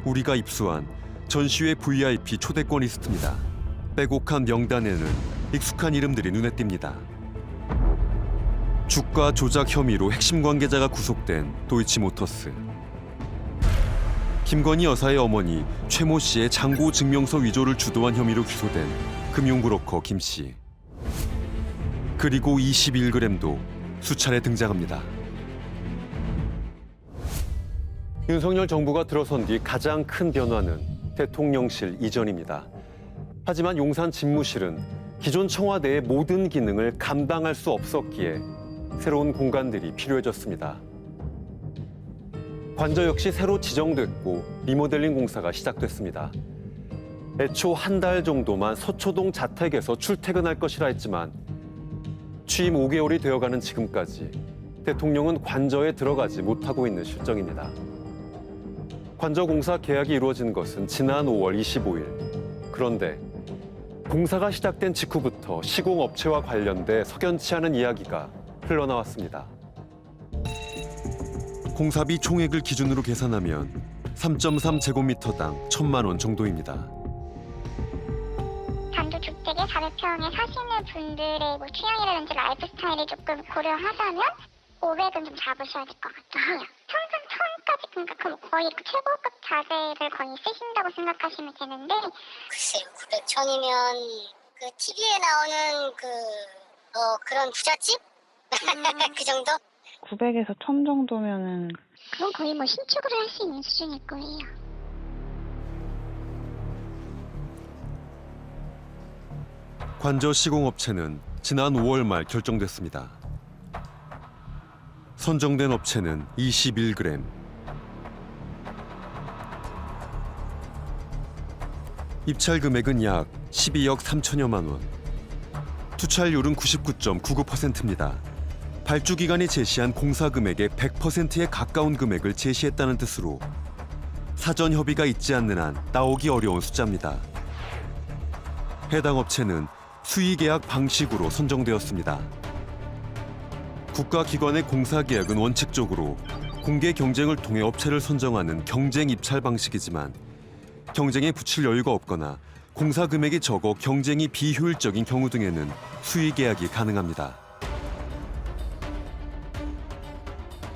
우리가 입수한 전시회 VIP 초대권 리스트입니다. 빼곡한 명단에는 익숙한 이름들이 눈에 띕니다. 주가 조작 혐의로 핵심 관계자가 구속된 도이치모터스. 김건희 여사의 어머니 최모 씨의 잔고 증명서 위조를 주도한 혐의로 기소된 금융브로커 김 씨. 그리고 21g도 수차례 등장합니다. 윤석열 정부가 들어선 뒤 가장 큰 변화는 대통령실 이전입니다. 하지만 용산 집무실은 기존 청와대의 모든 기능을 감당할 수 없었기에 새로운 공간들이 필요해졌습니다. 관저 역시 새로 지정됐고 리모델링 공사가 시작됐습니다. 애초 한 달 정도만 서초동 자택에서 출퇴근할 것이라 했지만 취임 5개월이 되어가는 지금까지 대통령은 관저에 들어가지 못하고 있는 실정입니다. 관저 공사 계약이 이루어진 것은 지난 5월 25일. 그런데 공사가 시작된 직후부터 시공업체와 관련돼 석연치 않은 이야기가 흘러나왔습니다. 공사비 총액을 기준으로 계산하면 3.3제곱미터당 1,000만 원 정도입니다. 단독주택에 400평에 사시는 분들의 뭐 취향이라든지 라이프 스타일을 조금 고려하자면 500은 좀 잡으셔야 될 것 같아요. 평균 1000까지, 그러니까 거의 최고급 자재를 거의 쓰신다고 생각하시면 되는데. 글쎄요, 900, 1000이면 그 TV에 나오는 그런 부잣집? 그 정도? 900에서 1000 정도면은 그건 거의 뭐 신축을 할 수 있는 수준일 거예요. 관저 시공업체는 지난 5월 말 결정됐습니다. 선정된 업체는 21g. 입찰 금액은 약 12억 3천여만 원. 투찰률은 99.99%입니다. 발주 기관이 제시한 공사 금액의 100%에 가까운 금액을 제시했다는 뜻으로 사전 협의가 있지 않는 한 나오기 어려운 숫자입니다. 해당 업체는 수의계약 방식으로 선정되었습니다. 국가기관의 공사계약은 원칙적으로 공개 경쟁을 통해 업체를 선정하는 경쟁 입찰 방식이지만 경쟁에 붙일 여유가 없거나 공사 금액이 적어 경쟁이 비효율적인 경우 등에는 수의계약이 가능합니다.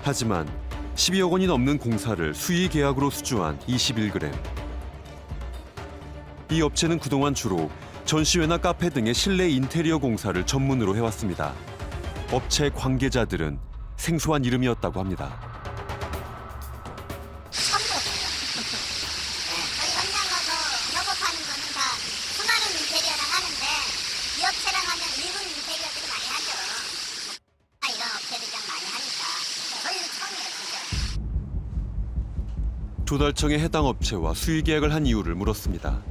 하지만 12억 원이 넘는 공사를 수의계약으로 수주한 21g. 이 업체는 그동안 주로 전시회나 카페 등의 실내 인테리어 공사를 전문으로 해왔습니다. 업체 관계자들은 생소한 이름이었다고 합니다. 저희 현장 가서 협업하는 거는 다 수많은 인테리어랑 하는데 이 업체랑 하면 일본 인테리어들이 많이 하죠. 이런 업체들이랑 많이 하니까 저희는 처음이에요, 진짜. 조달청에 해당 업체와 수의 계약을 한 이유를 물었습니다.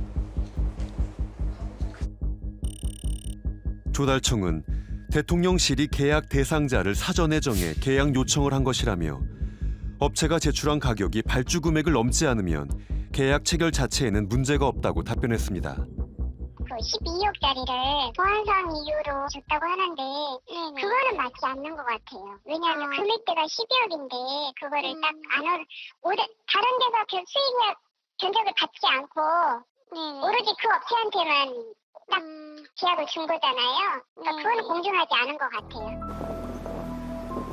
조달청은 대통령실이 계약 대상자를 사전에 정해 계약 요청을 한 것이라며 업체가 제출한 가격이 발주 금액을 넘지 않으면 계약 체결 자체에는 문제가 없다고 답변했습니다. 그 12억짜리를 보안상 이유로 줬다고 하는데 그거는 맞지 않는 것 같아요. 왜냐하면 금액대가 12억인데 그거를 딱 다른 데서 수익 견적을 받지 않고 오로지 그 업체한테만 딱 계약을 준 거잖아요. 그러니까 그거는 공정하지 않은 것 같아요.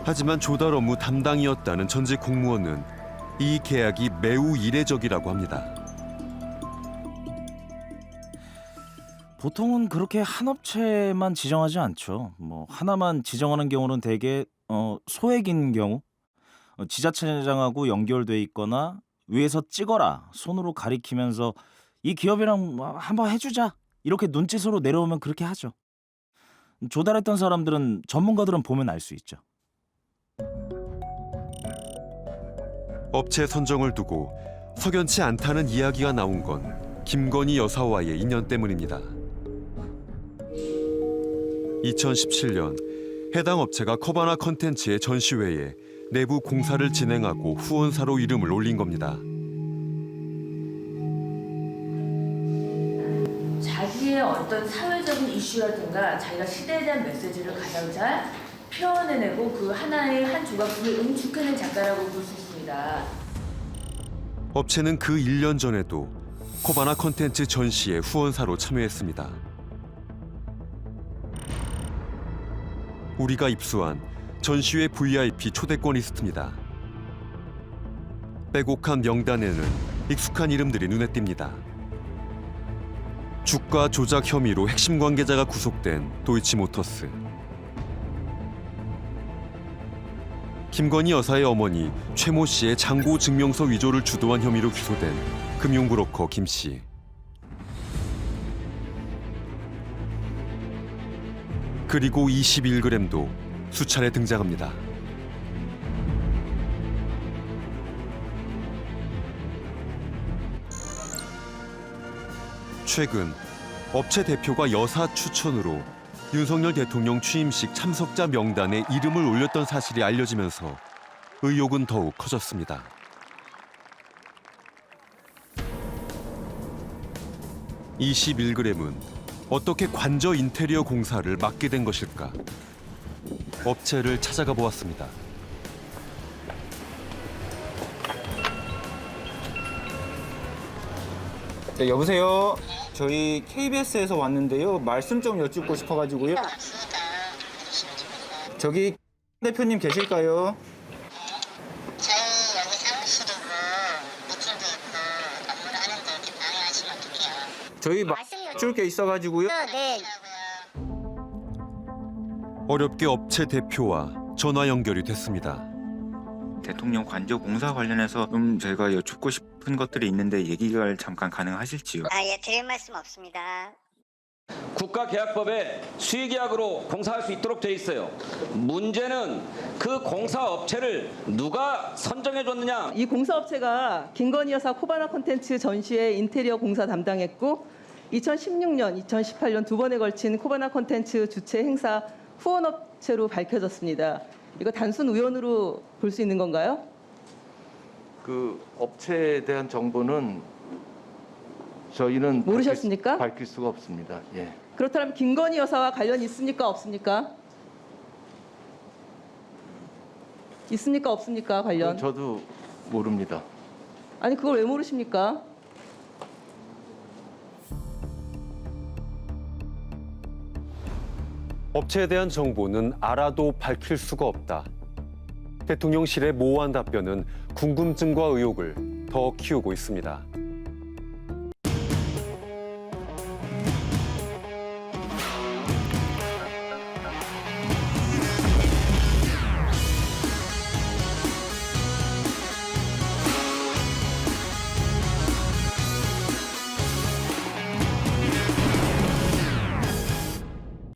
하지만 조달 업무 담당이었다는 전직 공무원은 이 계약이 매우 이례적이라고 합니다. 보통은 그렇게 한 업체만 지정하지 않죠. 뭐 하나만 지정하는 경우는 대개 소액인 경우 지자체장하고 연결돼 있거나 위에서 찍어라 손으로 가리키면서 이 기업이랑 한번 해주자 이렇게 눈짓으로 내려오면 그렇게 하죠. 조달했던 사람들은 전문가들은 보면 알 수 있죠. 업체 선정을 두고 석연치 않다는 이야기가 나온 건 김건희 여사와의 인연 때문입니다. 2017년 해당 업체가 커바나 컨텐츠의 전시회에 내부 공사를 진행하고 후원사로 이름을 올린 겁니다. 자기의 어떤 사회적인 이슈라든가 자기가 시대에 대한 메시지를 가장 잘 표현해내고 그 하나의 한 조각품을 응축해낸 작가라고 볼 수 있습니다. 업체는 그 1년 전에도 코바나 콘텐츠 전시에 후원사로 참여했습니다. 우리가 입수한 전시회 VIP 초대권 리스트입니다. 빼곡한 명단에는 익숙한 이름들이 눈에 띕니다. 주가 조작 혐의로 핵심 관계자가 구속된 도이치모터스. 김건희 여사의 어머니 최모 씨의 잔고 증명서 위조를 주도한 혐의로 기소된 금융브로커 김 씨. 그리고 21g도 수차례 등장합니다. 최근 업체 대표가 여사 추천으로 윤석열 대통령 취임식 참석자 명단에 이름을 올렸던 사실이 알려지면서 의혹은 더욱 커졌습니다. (21g은) 어떻게 관저 인테리어 공사를 맡게 된 것일까? 업체를 찾아가 보았습니다. 네, 여보세요. 저희 KBS에서 왔는데요. 말씀 좀 여쭙고 싶어가지고요. 저기 대표님 계실까요? 저희 여기 사무실이고 미팅도 있고 업무를 하는데 이렇게 방해하시면 어떡해요? 저희 말씀 여쭐 게 있어가지고요. 네. 어렵게 업체 대표와 전화 연결이 됐습니다. 대통령 관저 공사 관련해서 좀 제가 여쭙고 싶은 것들이 있는데 얘기가 잠깐 가능하실지요? 예, 드릴 말씀 없습니다. 국가계약법에 수의계약으로 공사할 수 있도록 돼 있어요. 문제는 그 공사업체를 누가 선정해줬느냐. 이 공사업체가 김건희 여사 코바나 콘텐츠 전시회 인테리어 공사 담당했고 2016년, 2018년 두 번에 걸친 코바나 콘텐츠 주최 행사 후원업체로 밝혀졌습니다. 이거 단순 우연으로 볼 수 있는 건가요? 그 업체에 대한 정보는 저희는 모르셨습니까? 밝힐 수가 없습니다. 예. 그렇다면 김건희 여사와 관련이 있습니까? 없습니까? 있습니까? 없습니까? 관련? 저도 모릅니다. 아니 그걸 왜 모르십니까? 업체에 대한 정보는 알아도 밝힐 수가 없다. 대통령실의 모호한 답변은 궁금증과 의혹을 더 키우고 있습니다.